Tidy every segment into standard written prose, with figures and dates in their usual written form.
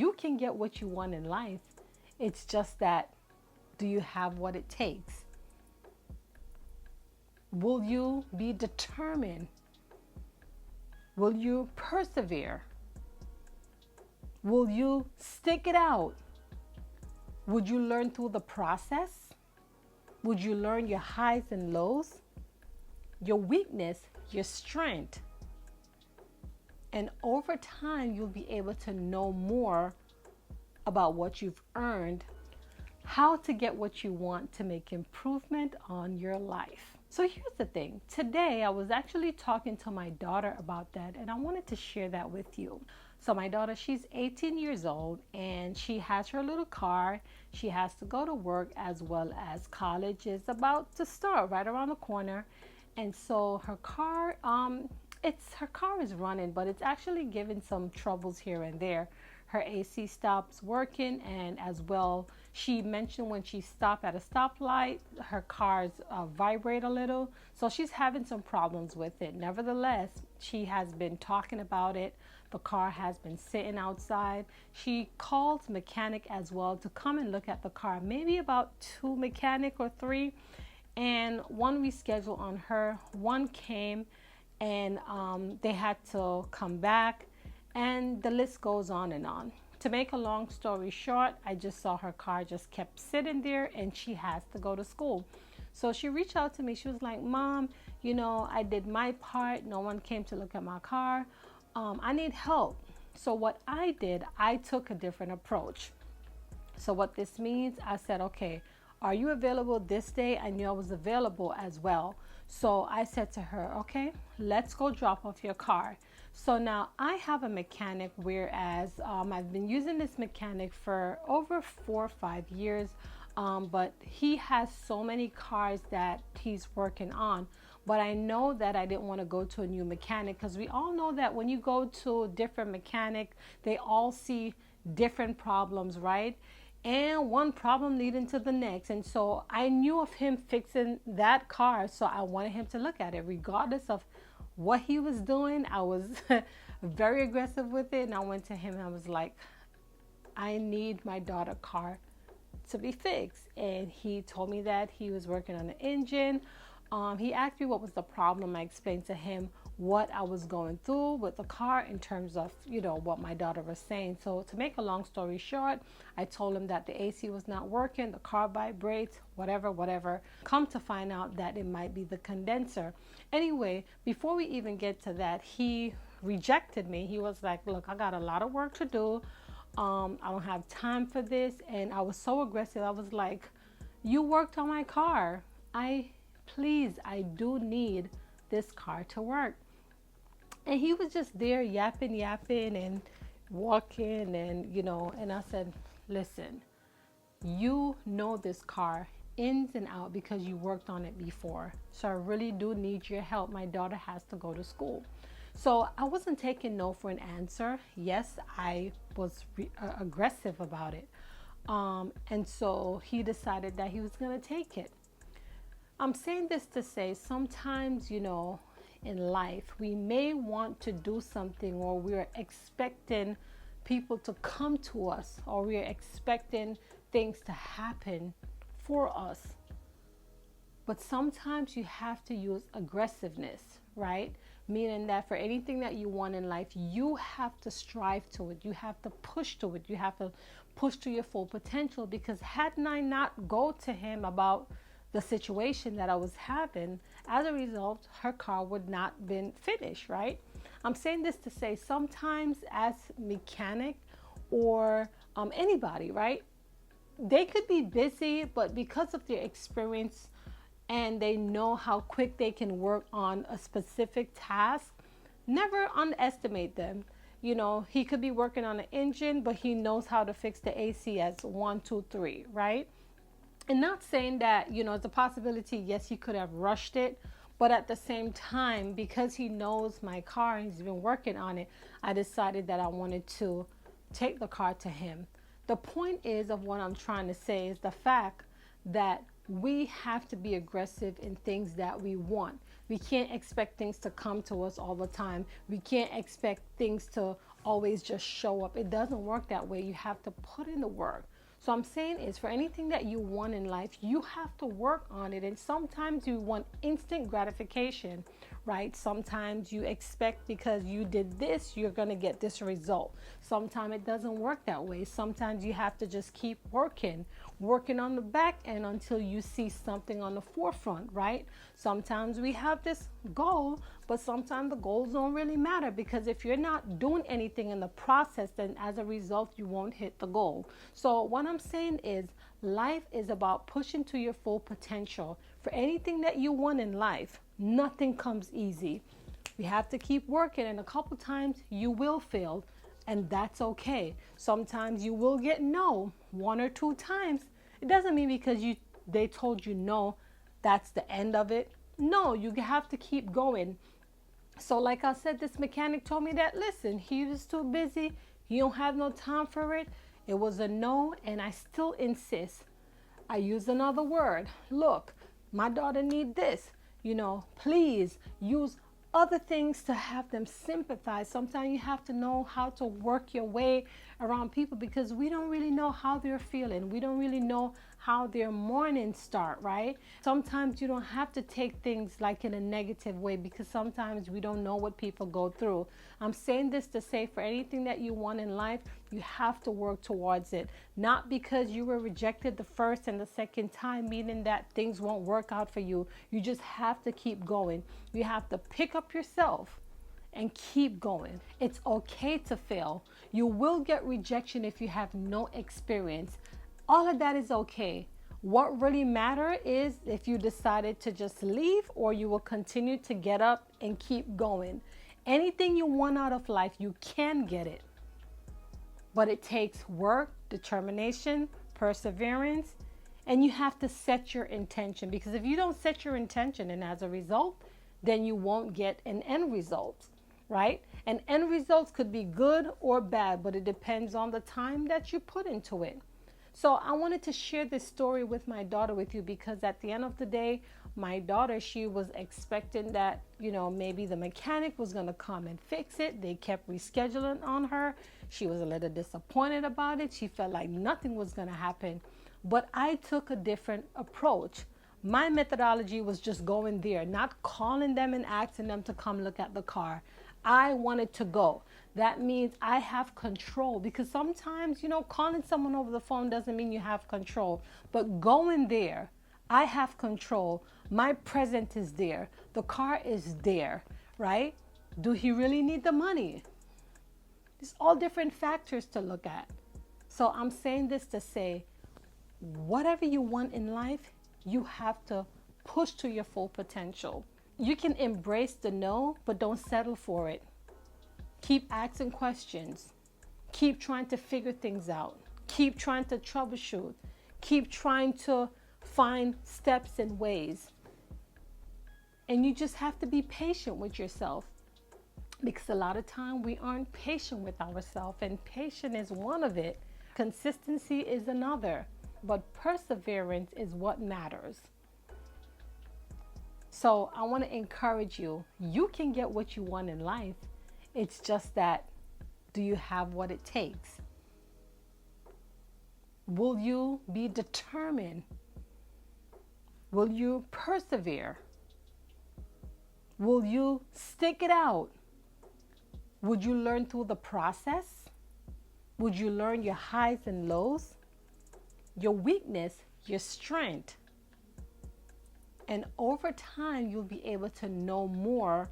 You can get what you want in life. It's just that, do you have what it takes? Will you be determined? Will you persevere? Will you stick it out? Would you learn through the process? Would you learn your highs and lows? Your weakness, your strength. And over time, you'll be able to know more about what you've earned, how to get what you want to make improvement on your life. So here's the thing. Today, I was actually talking to my daughter about that, and I wanted to share that with you. So my daughter, she's 18 years old, and she has her little car. She has to go to work, as well as college is about to start right around the corner. And so her car, her car is running, but it's actually giving some troubles here and there. Her AC stops working, and as well, she mentioned when she stopped at a stoplight, her cars vibrate a little. So she's having some problems with it. Nevertheless, she has been talking about it. The car has been sitting outside. She called mechanic as well to come and look at the car, maybe about 2 mechanic or 3. And one rescheduled on her, one came, and they had to come back, and the list goes on and on. To make a long story short, I just saw her car just kept sitting there, and she has to go to school. So she reached out to me. She was like, Mom, I did my part. No one came to look at my car. I need help. So what I did, I took a different approach. So what this means, I said, okay, are you available this day? I knew I was available as well. So I said to her, okay, let's go drop off your car. So now I have a mechanic, whereas I've been using this mechanic for over 4 or 5 years, but he has so many cars that he's working on. But I know that I didn't want to go to a new mechanic, because we all know that when you go to a different mechanic, they all see different problems, right? And one problem leading to the next. And so I knew of him fixing that car, so I wanted him to look at it. Regardless of what he was doing, I was very aggressive with it. And I went to him and I was like, I need my daughter's car to be fixed. And he told me that he was working on the engine. He asked me what was the problem. I explained to him what I was going through with the car in terms of, what my daughter was saying. So to make a long story short, I told him that the AC was not working, the car vibrates, whatever. Come to find out that it might be the condenser. Anyway, before we even get to that, he rejected me. He was like, look, I got a lot of work to do. I don't have time for this. And I was so aggressive. I was like, you worked on my car. I do need this car to work. And he was just there yapping and walking, and I said, listen, you know this car ins and out because you worked on it before. So I really do need your help. My daughter has to go to school. So I wasn't taking no for an answer. Yes, I was aggressive about it. And so he decided that he was going to take it. I'm saying this to say sometimes, in life, we may want to do something, or we're expecting people to come to us, or we're expecting things to happen for us. But sometimes you have to use aggressiveness, right? Meaning that for anything that you want in life, you have to strive to it. You have to push to it. You have to push to your full potential, because had I not go to him about the situation that I was having, as a result, her car would not been finished, right? I'm saying this to say sometimes as mechanic or anybody, right? They could be busy, but because of their experience and they know how quick they can work on a specific task, never underestimate them. He could be working on an engine, but he knows how to fix the AC as 1, 2, 3, right? And not saying that, it's a possibility, yes, he could have rushed it. But at the same time, because he knows my car and he's been working on it, I decided that I wanted to take the car to him. The point is of what I'm trying to say is the fact that we have to be aggressive in things that we want. We can't expect things to come to us all the time. We can't expect things to always just show up. It doesn't work that way. You have to put in the work. So I'm saying is, for anything that you want in life, you have to work on it. And sometimes you want instant gratification, right? Sometimes you expect because you did this, you're going to get this result. Sometimes it doesn't work that way. Sometimes you have to just keep working on the back end until you see something on the forefront, right? Sometimes we have this goal, but sometimes the goals don't really matter, because if you're not doing anything in the process, then as a result, you won't hit the goal. So what I'm saying is, life is about pushing to your full potential. For anything that you want in life, nothing comes easy. You have to keep working, and a couple times you will fail, and that's okay. Sometimes you will get no 1 or 2 times. It doesn't mean because they told you no, that's the end of it. No, you have to keep going. So like I said, this mechanic told me that, listen, he was too busy. He don't have no time for it. It was a no, and I still insist. I use another word. Look, my daughter need this. Please use other things to have them sympathize. Sometimes you have to know how to work your way around people, because we don't really know how they're feeling. We don't really know how their mornings start, right? Sometimes you don't have to take things like in a negative way, because sometimes we don't know what people go through. I'm saying this to say, for anything that you want in life, you have to work towards it. Not because you were rejected the first and the second time, meaning that things won't work out for you. You just have to keep going. You have to pick up yourself and keep going. It's okay to fail. You will get rejection if you have no experience. All of that is okay. What really matters is if you decided to just leave, or you will continue to get up and keep going. Anything you want out of life, you can get it. But it takes work, determination, perseverance, and you have to set your intention. Because if you don't set your intention, and as a result, then you won't get an end result, right? And end results could be good or bad, but it depends on the time that you put into it. So I wanted to share this story with my daughter with you, because at the end of the day, my daughter, she was expecting that, maybe the mechanic was going to come and fix it. They kept rescheduling on her. She was a little disappointed about it. She felt like nothing was going to happen. But I took a different approach. My methodology was just going there, not calling them and asking them to come look at the car. I wanted to go. That means I have control, because sometimes, calling someone over the phone doesn't mean you have control. But going there, I have control. My presence is there. The car is there, right? Do he really need the money? There's all different factors to look at. So I'm saying this to say, whatever you want in life, you have to push to your full potential. You can embrace the no, but don't settle for it. Keep asking questions. Keep trying to figure things out. Keep trying to troubleshoot. Keep trying to find steps and ways. And you just have to be patient with yourself, because a lot of time we aren't patient with ourselves, and patience is one of it. Consistency is another, but perseverance is what matters. So I want to encourage you. You can get what you want in life. It's just that, do you have what it takes? Will you be determined? Will you persevere? Will you stick it out? Would you learn through the process? Would you learn your highs and lows? Your weakness, your strength? And over time, you'll be able to know more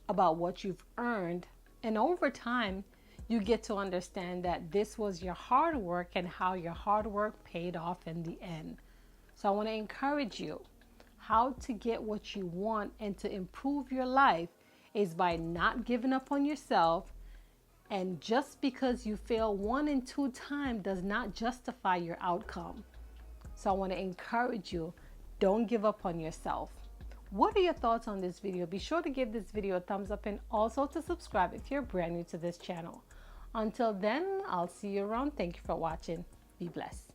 about what you've earned. And over time, you get to understand that this was your hard work and how your hard work paid off in the end. So I want to encourage you. How to get what you want and to improve your life is by not giving up on yourself. And just because you fail 1 and 2 times does not justify your outcome. So I want to encourage you. Don't give up on yourself. What are your thoughts on this video? Be sure to give this video a thumbs up, and also to subscribe if you're brand new to this channel. Until then, I'll see you around. Thank you for watching. Be blessed.